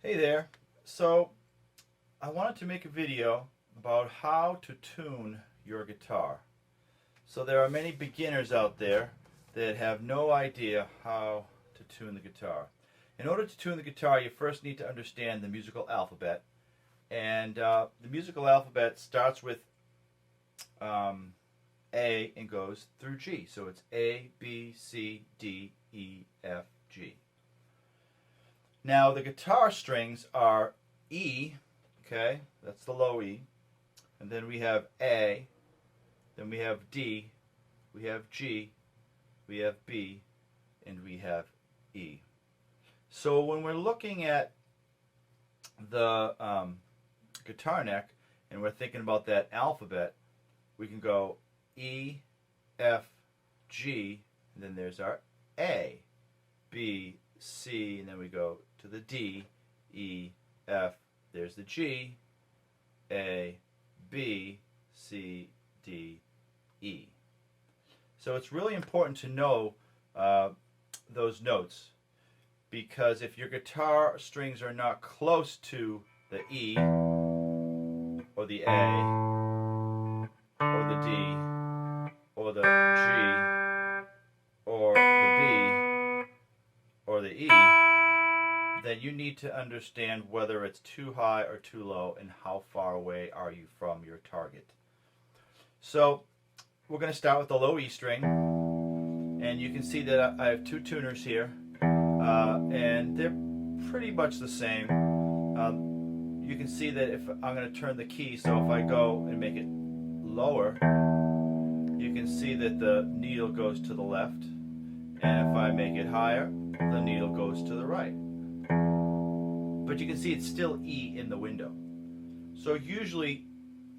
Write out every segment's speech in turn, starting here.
Hey there. So I wanted to make a video about how to tune your guitar. So there are many beginners out there that have no idea how to tune the guitar. In order to tune the guitar, you first need to understand the musical alphabet. And the musical alphabet starts with A and goes through G. So it's A, B, C, D, E, F, G. Now the guitar strings are E, okay, that's the low E, and then we have A, then we have D, we have G, we have B, and we have E. So when we're looking at the guitar neck and we're thinking about that alphabet, we can go E, F, G, and then there's our A, B, C, and then we go to the D, E, F, there's the G, A, B, C, D, E. So it's really important to know those notes, because if your guitar strings are not close to the E, or the A, or the D, or the G, or the B, or the E, then you need to understand whether it's too high or too low and how far away are you from your target. So we're going to start with the low E string, and you can see that I have two tuners here, and they're pretty much the same. You can see that if I'm going to turn the key, so if I go and make it lower, you can see that the needle goes to the left, and if I make it higher, the needle goes to the right. But you can see it's still E in the window. So usually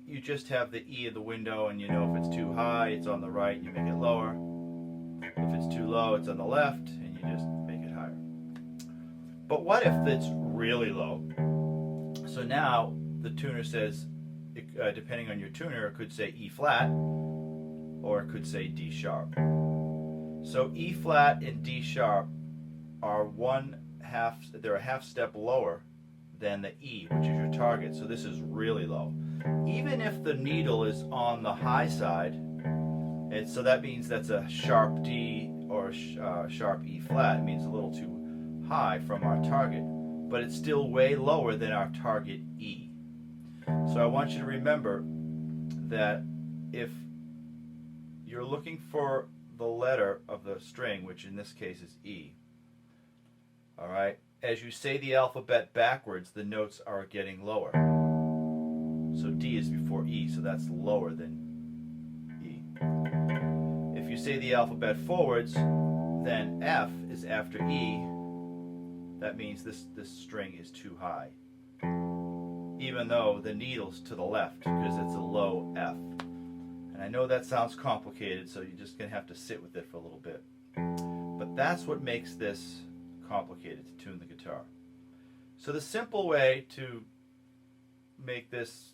you just have the E in the window, and you know if it's too high, it's on the right, and you make it lower. If it's too low, it's on the left, and you just make it higher. But what if it's really low? So now the tuner says, depending on your tuner, it could say E flat, or it could say D sharp. So E flat and D sharp are they're a half step lower than the E, which is your target. So this is really low. Even if the needle is on the high side, and so that means that's a sharp D or sharp E flat. It means a little too high from our target, but it's still way lower than our target E. So I want you to remember that if you're looking for the letter of the string, which in this case is E, all right, as you say the alphabet backwards, the notes are getting lower. So D is before E, so that's lower than E. If you say the alphabet forwards, then F is after E. That means this string is too high, even though the needle's to the left, because it's a low F. And I know that sounds complicated, so you're just going to have to sit with it for a little bit. But that's what makes this complicated to tune the guitar. So the simple way to make this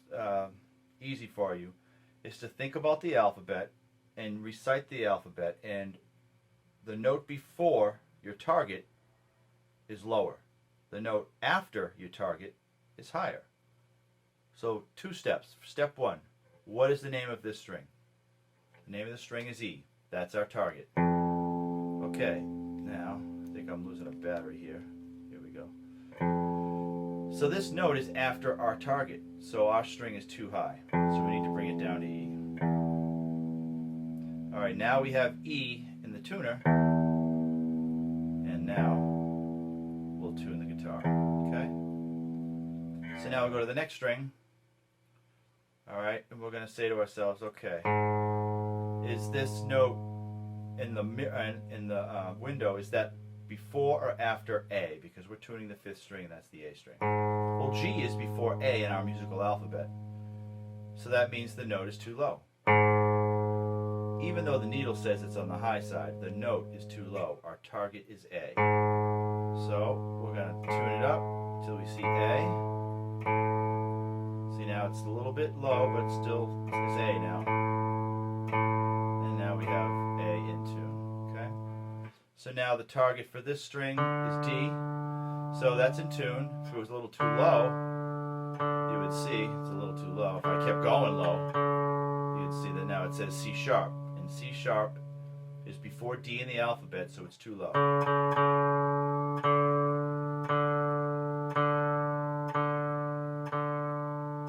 easy for you is to think about the alphabet and recite the alphabet, and the note before your target is lower. The note after your target is higher. So two steps. Step one, what is the name of this string? The name of the string is E. That's our target. Okay, now I think I'm losing a battery here. Here we go. So this note is after our target. So our string is too high. So we need to bring it down to E. Alright, now we have E in the tuner. And now we'll tune the guitar. Okay? So now we'll go to the next string. Alright, and we're going to say to ourselves, okay, is this note in the window, is that before or after A? Because we're tuning the fifth string, and that's the A string. Well, G is before A in our musical alphabet. So that means the note is too low. Even though the needle says it's on the high side, the note is too low. Our target is A. So we're going to tune it up until we see A. See, now it's a little bit low, but still it's A now. And now we have A in tune. Okay? So now the target for this string is D. So that's in tune. If it was a little too low, you would see it's a little too low. If I kept going low, you'd see that now it says C sharp. And C sharp is before D in the alphabet, so it's too low.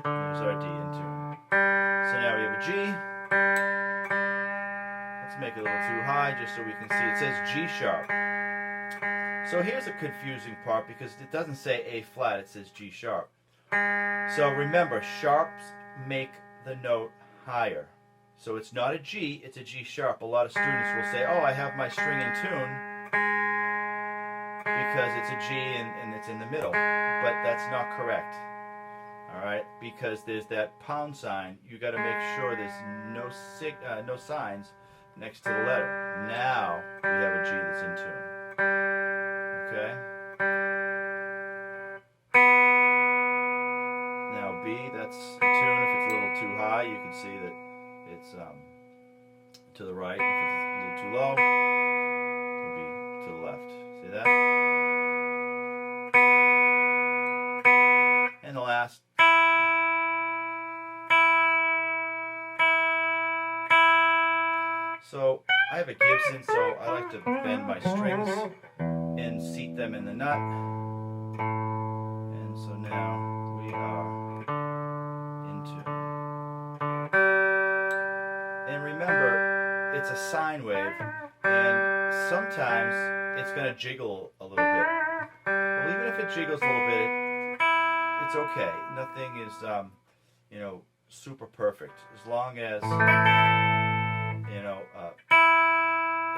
There's our D in tune. So now we have a G. Let's make it a little too high just so we can see. It says G sharp. So here's a confusing part because it doesn't say A flat, it says G sharp. So remember, sharps make the note higher. So it's not a G, it's a G sharp. A lot of students will say, oh, I have my string in tune because it's a G and it's in the middle. But that's not correct. Alright, because there's that pound sign. You got to make sure there's no signs next to the letter. Now we have a G that's in tune. Okay. Now B, that's in tune. If it's a little too high, you can see that it's to the right. If it's a little too low, it'll be to the left. See that? And the last. So I have a Gibson, so I like to bend my strings and seat them in the nut. And so now we are in tune. And remember, it's a sine wave, and sometimes it's going to jiggle a little bit. Well, even if it jiggles a little bit, it's okay. Nothing is, super perfect. As long as,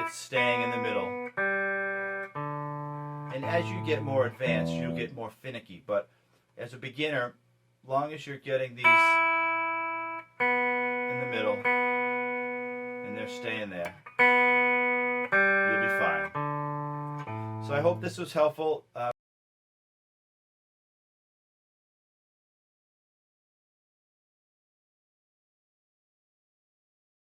it's staying in the middle. And as you get more advanced, you'll get more finicky. But as a beginner, long as you're getting these in the middle and they're staying there, you'll be fine. So I hope this was helpful.